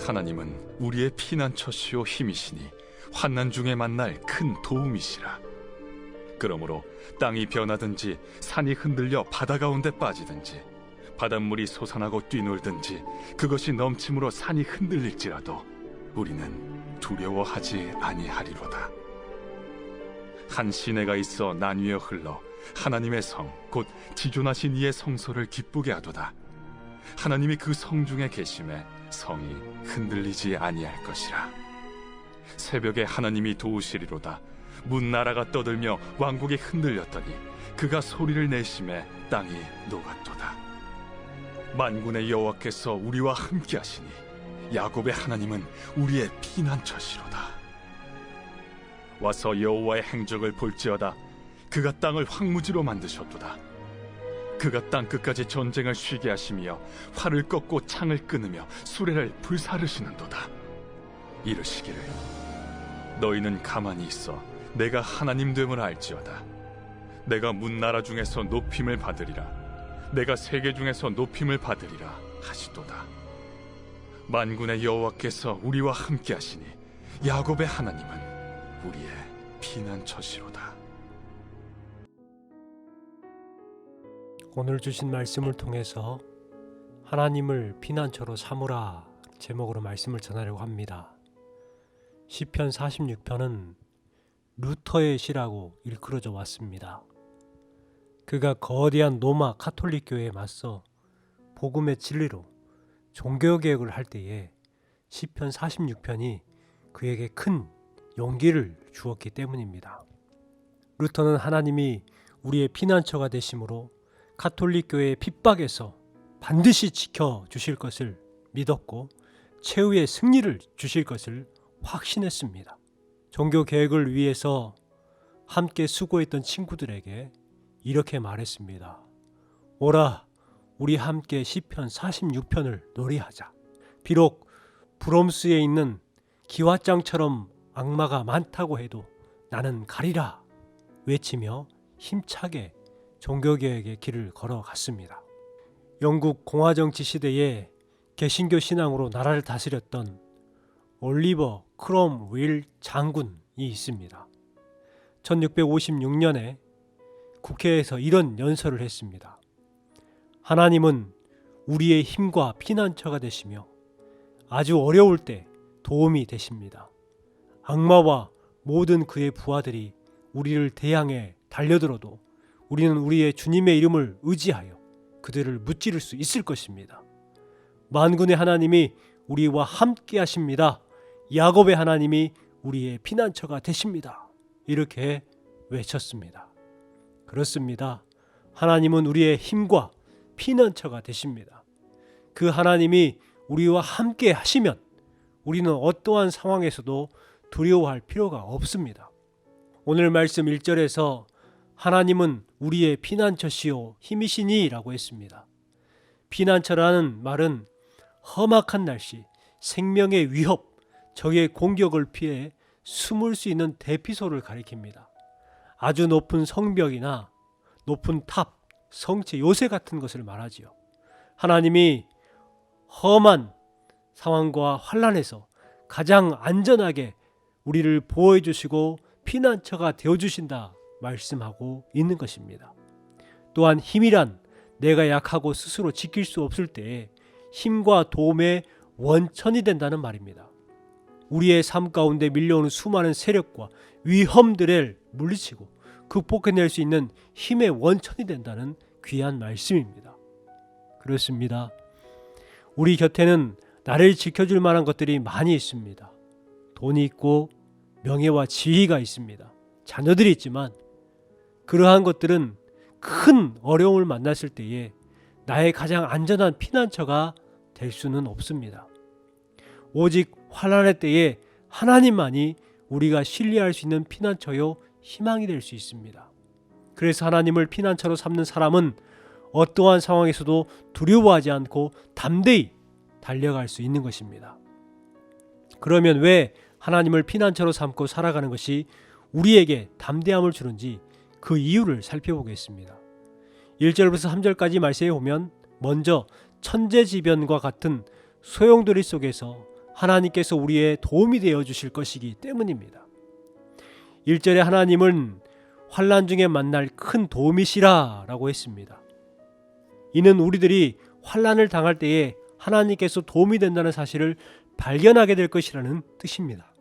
하나님은 우리의 피난처시요 힘이시니 환난 중에 만날 큰 도움이시라. 그러므로 땅이 변하든지 산이 흔들려 바다 가운데 빠지든지 바닷물이 솟아나고 뛰놀든지 그것이 넘침으로 산이 흔들릴지라도 우리는 두려워하지 아니하리로다. 한 시내가 있어 나뉘어 흘러 하나님의 성 곧 지존하신 이의 성소를 기쁘게 하도다. 하나님이 그 성 중에 계심에 성이 흔들리지 아니할 것이라. 새벽에 하나님이 도우시리로다. 문나라가 떠들며 왕국이 흔들렸더니 그가 소리를 내심에 땅이 녹았도다. 만군의 여호와께서 우리와 함께 하시니 야곱의 하나님은 우리의 피난처시로다. 와서 여호와의 행적을 볼지어다. 그가 땅을 황무지로 만드셨도다. 그가 땅 끝까지 전쟁을 쉬게 하시며 활을 꺾고 창을 끊으며 수레를 불사르시는도다. 이르시기를 너희는 가만히 있어 내가 하나님 됨을 알지어다. 내가 문나라 중에서 높임을 받으리라. 내가 세계 중에서 높임을 받으리라 하시도다. 만군의 여호와께서 우리와 함께 하시니 야곱의 하나님은 우리의 피난처시로다. 오늘 주신 말씀을 통해서 하나님을 피난처로 삼으라 제목으로 말씀을 전하려고 합니다. 시편 46편은 루터의 시라고 일컬어져 왔습니다. 그가 거대한 로마 카톨릭 교회에 맞서 복음의 진리로 종교개혁을 할 때에 시편 46편이 그에게 큰 용기를 주었기 때문입니다. 루터는 하나님이 우리의 피난처가 되심으로 카톨릭 교회의 핍박에서 반드시 지켜주실 것을 믿었고 최후의 승리를 주실 것을 확신했습니다. 종교 개혁을 위해서 함께 수고했던 친구들에게 이렇게 말했습니다. 오라, 우리 함께 시편 46편을 노래하자. 비록 브롬스에 있는 기와장처럼 악마가 많다고 해도 나는 가리라 외치며 힘차게 종교개혁의 길을 걸어갔습니다. 영국 공화정치 시대에 개신교 신앙으로 나라를 다스렸던 올리버 크롬웰 장군이 있습니다. 1656년에 국회에서 이런 연설을 했습니다. 하나님은 우리의 힘과 피난처가 되시며 아주 어려울 때 도움이 되십니다. 악마와 모든 그의 부하들이 우리를 대항해 달려들어도 우리는 우리의 주님의 이름을 의지하여 그들을 무찌를 수 있을 것입니다. 만군의 하나님이 우리와 함께 하십니다. 야곱의 하나님이 우리의 피난처가 되십니다. 이렇게 외쳤습니다. 그렇습니다. 하나님은 우리의 힘과 피난처가 되십니다. 그 하나님이 우리와 함께 하시면 우리는 어떠한 상황에서도 두려워할 필요가 없습니다. 오늘 말씀 1절에서 하나님은 우리의 피난처시요 힘이시니 라고 했습니다. 피난처라는 말은 험악한 날씨, 생명의 위협, 적의 공격을 피해 숨을 수 있는 대피소를 가리킵니다. 아주 높은 성벽이나 높은 탑, 성체, 요새 같은 것을 말하지요. 하나님이 험한 상황과 환난에서 가장 안전하게 우리를 보호해 주시고 피난처가 되어 주신다 말씀하고 있는 것입니다. 또한 힘이란 내가 약하고 스스로 지킬 수 없을 때에 힘과 도움의 원천이 된다는 말입니다. 우리의 삶 가운데 밀려오는 수많은 세력과 위험들을 물리치고 극복해낼 수 있는 힘의 원천이 된다는 귀한 말씀입니다. 그렇습니다. 우리 곁에는 나를 지켜줄 만한 것들이 많이 있습니다. 돈이 있고 명예와 지위가 있습니다. 자녀들이 있지만 그러한 것들은 큰 어려움을 만났을 때에 나의 가장 안전한 피난처가 될 수는 없습니다. 오직 환난의 때에 하나님만이 우리가 신뢰할 수 있는 피난처요 희망이 될 수 있습니다. 그래서 하나님을 피난처로 삼는 사람은 어떠한 상황에서도 두려워하지 않고 담대히 달려갈 수 있는 것입니다. 그러면 왜 하나님을 피난처로 삼고 살아가는 것이 우리에게 담대함을 주는지 그 이유를 살펴보겠습니다. 1절부터 3절까지 말씀에 보면 먼저 천재지변과 같은 소용돌이 속에서 하나님께서 우리의 도움이 되어 주실 것이기 때문입니다. 1절에 하나님은 환난 중에 만날 큰 도움이시라 라고 했습니다. 이는 우리들이 환난을 당할 때에 하나님께서 도움이 된다는 사실을 발견하게 될 것이라는 뜻입니다.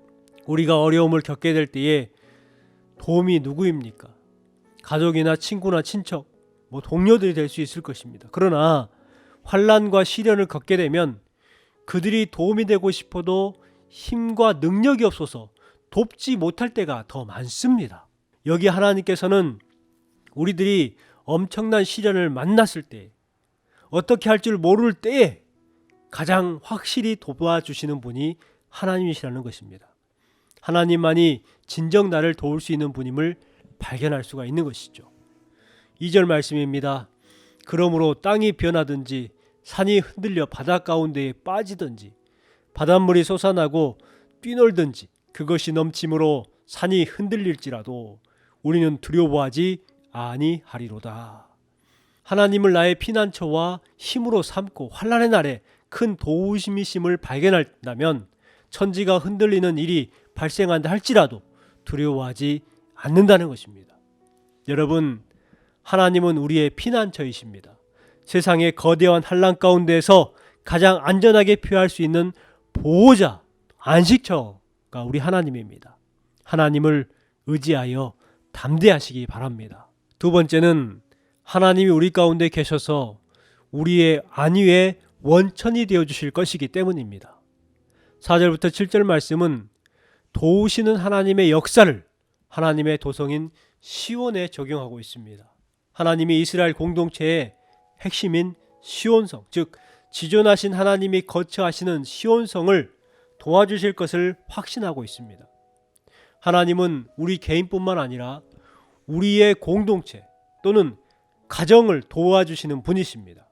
우리가 어려움을 겪게 될 때에 도움이 누구입니까? 가족이나 친구나 친척, 동료들이 될 수 있을 것입니다. 그러나 환난과 시련을 겪게 되면 그들이 도움이 되고 싶어도 힘과 능력이 없어서 돕지 못할 때가 더 많습니다. 여기 하나님께서는 우리들이 엄청난 시련을 만났을 때, 어떻게 할 줄 모를 때에 가장 확실히 도와주시는 분이 하나님이시라는 것입니다. 하나님만이 진정 나를 도울 수 있는 분임을 발견할 수가 있는 것이죠. 2절 말씀입니다. 그러므로 땅이 변하든지 산이 흔들려 바다 가운데에 빠지든지 바닷물이 솟아나고 뛰놀든지 그것이 넘침으로 산이 흔들릴지라도 우리는 두려워하지 아니하리로다. 하나님을 나의 피난처와 힘으로 삼고 환난의 날에 큰 도우심이심을 발견한다면 천지가 흔들리는 일이 발생한다 할지라도 두려워하지 않는다는 것입니다. 여러분, 하나님은 우리의 피난처이십니다. 세상의 거대한 환난 가운데에서 가장 안전하게 피할 수 있는 보호자, 안식처가 우리 하나님입니다. 하나님을 의지하여 담대하시기 바랍니다. 두 번째는 하나님이 우리 가운데 계셔서 우리의 안위의 원천이 되어주실 것이기 때문입니다. 4절부터 7절 말씀은 도우시는 하나님의 역사를 하나님의 도성인 시온에 적용하고 있습니다. 하나님이 이스라엘 공동체의 핵심인 시온성, 즉 지존하신 하나님이 거처하시는 시온성을 도와주실 것을 확신하고 있습니다. 하나님은 우리 개인뿐만 아니라 우리의 공동체 또는 가정을 도와주시는 분이십니다.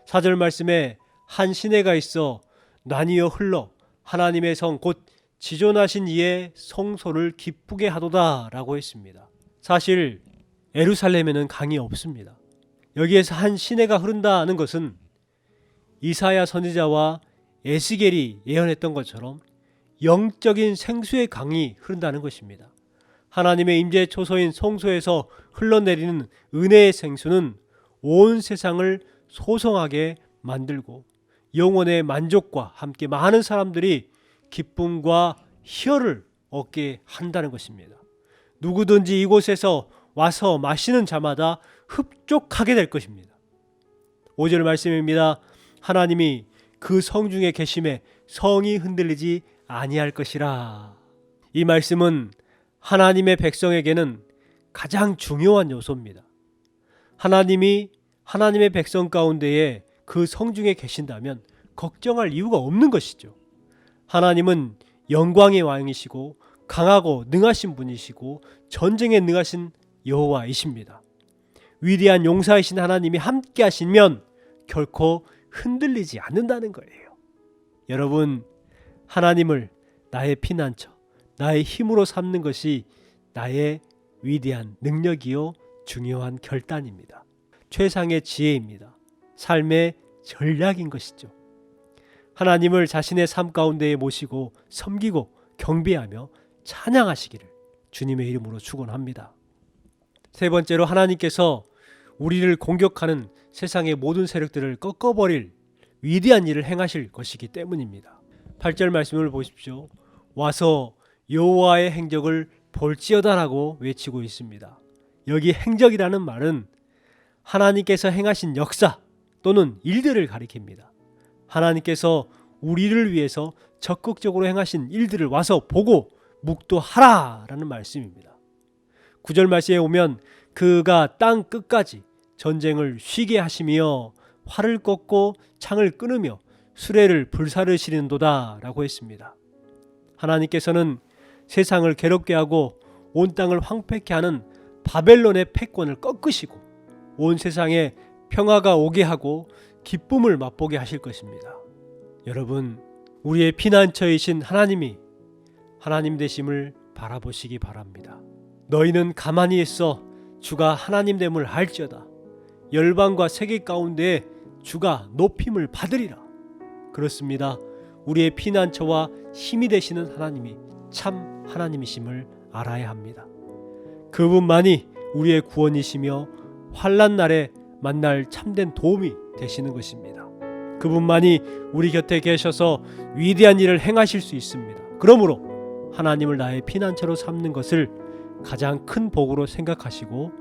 4절 말씀에 한 시내가 있어 나뉘어 흘러 하나님의 성 곧 지존하신 이의 성소를 기쁘게 하도다 라고 했습니다. 사실 예루살렘에는 강이 없습니다. 여기에서 한 시내가 흐른다는 것은 이사야 선지자와 에스겔이 예언했던 것처럼 영적인 생수의 강이 흐른다는 것입니다. 하나님의 임재 초소인 성소에서 흘러내리는 은혜의 생수는 온 세상을 소성하게 만들고 영혼의 만족과 함께 많은 사람들이 기쁨과 희열을 얻게 한다는 것입니다. 누구든지 이곳에서 와서 마시는 자마다 흡족하게 될 것입니다. 5절 말씀입니다. 하나님이 그 성 중에 계심에 성이 흔들리지 아니할 것이라. 이 말씀은 하나님의 백성에게는 가장 중요한 요소입니다. 하나님이 하나님의 백성 가운데에 그 성 중에 계신다면 걱정할 이유가 없는 것이죠. 하나님은 영광의 왕이시고 강하고 능하신 분이시고 전쟁에 능하신 여호와이십니다. 위대한 용사이신 하나님이 함께 하시면 결코 흔들리지 않는다는 거예요. 여러분, 하나님을 나의 피난처, 나의 힘으로 삼는 것이 나의 위대한 능력이요 중요한 결단입니다. 최상의 지혜입니다. 삶의 전략인 것이죠. 하나님을 자신의 삶 가운데에 모시고 섬기고 경배하며 찬양하시기를 주님의 이름으로 축원합니다. 세 번째로 하나님께서 우리를 공격하는 세상의 모든 세력들을 꺾어버릴 위대한 일을 행하실 것이기 때문입니다. 8절 말씀을 보십시오. 와서 여호와의 행적을 볼지어다라고 외치고 있습니다. 여기 행적이라는 말은 하나님께서 행하신 역사 또는 일들을 가리킵니다. 하나님께서 우리를 위해서 적극적으로 행하신 일들을 와서 보고 묵도하라라는 말씀입니다. 9절 말씀에 오면 그가 땅 끝까지 전쟁을 쉬게 하시며 활을 꺾고 창을 끊으며 수레를 불사르시는도다 라고 했습니다. 하나님께서는 세상을 괴롭게 하고 온 땅을 황폐케 하는 바벨론의 패권을 꺾으시고 온 세상에 평화가 오게 하고 기쁨을 맛보게 하실 것입니다. 여러분, 우리의 피난처이신 하나님이 하나님 되심을 바라보시기 바랍니다. 너희는 가만히 있어 주가 하나님 됨을 알지어다. 열방과 세계 가운데 주가 높임을 받으리라. 그렇습니다. 우리의 피난처와 힘이 되시는 하나님이 참 하나님이심을 알아야 합니다. 그분만이 우리의 구원이시며 환난 날에 만날 참된 도움이 되시는 것입니다. 그분만이 우리 곁에 계셔서 위대한 일을 행하실 수 있습니다. 그러므로 하나님을 나의 피난처로 삼는 것을 가장 큰 복으로 생각하시고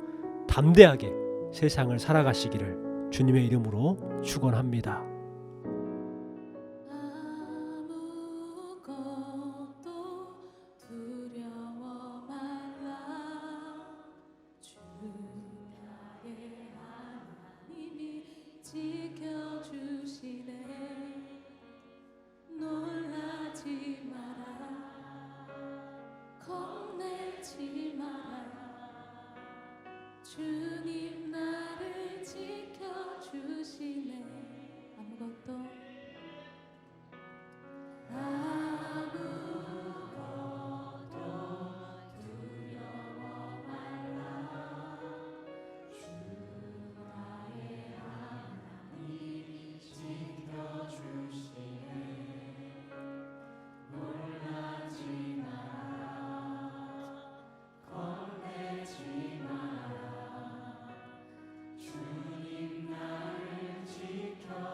담대하게 세상을 살아가시기를 주님의 이름으로 축원합니다. 주님 나를 지켜주시네. 아무것도 두려워 말라. 주 나의 하나님이 지켜주시네. 놀라지 마라. 겁내지 마라. 주님 나를 지켜주시네.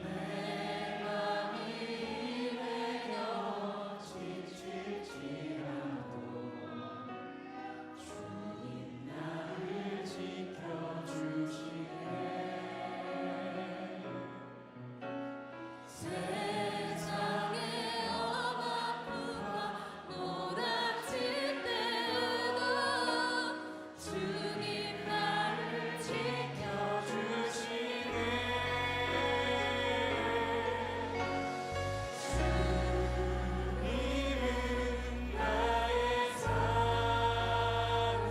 내 맘이 일에 겨워 지칠지라도 주님 나를 지켜주시네. 세상의 엄아픔과 노랗질 때도 주님 나를 지켜주시네. 주님은 나의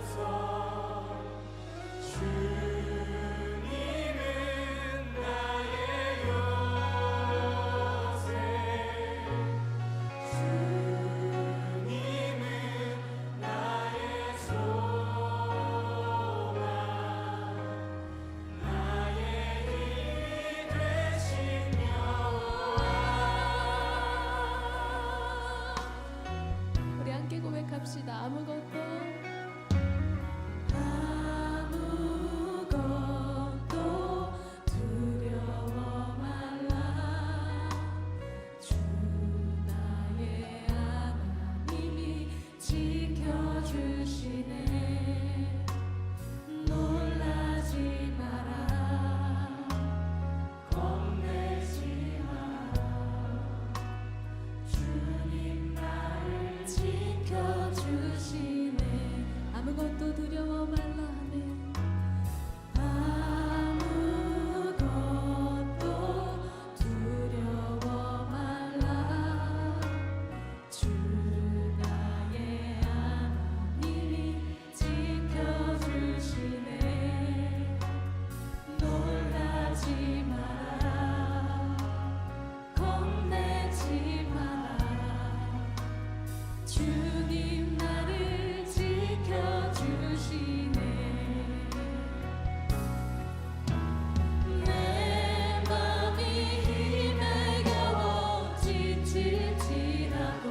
산소, 주님은 나의 요새, 주님은 나의 소망, 나의 힘이 되시며. 우리 함께 고백합시다. 아무것도 두려워 말라. 주 나의 하나님이 지켜주시네. 놀라지 마라. 겁내지 마라. 주님 나를 지켜주시네. 아무것도 두려워 말라 하네. 아무것도 두려워 말라. 주 나의 하나님이 지켜주시네. 놀라지 마라. 겁내지 마라. 주님 나를 지켜주시네. 내 맘이 힘에 겨워 지칠지라도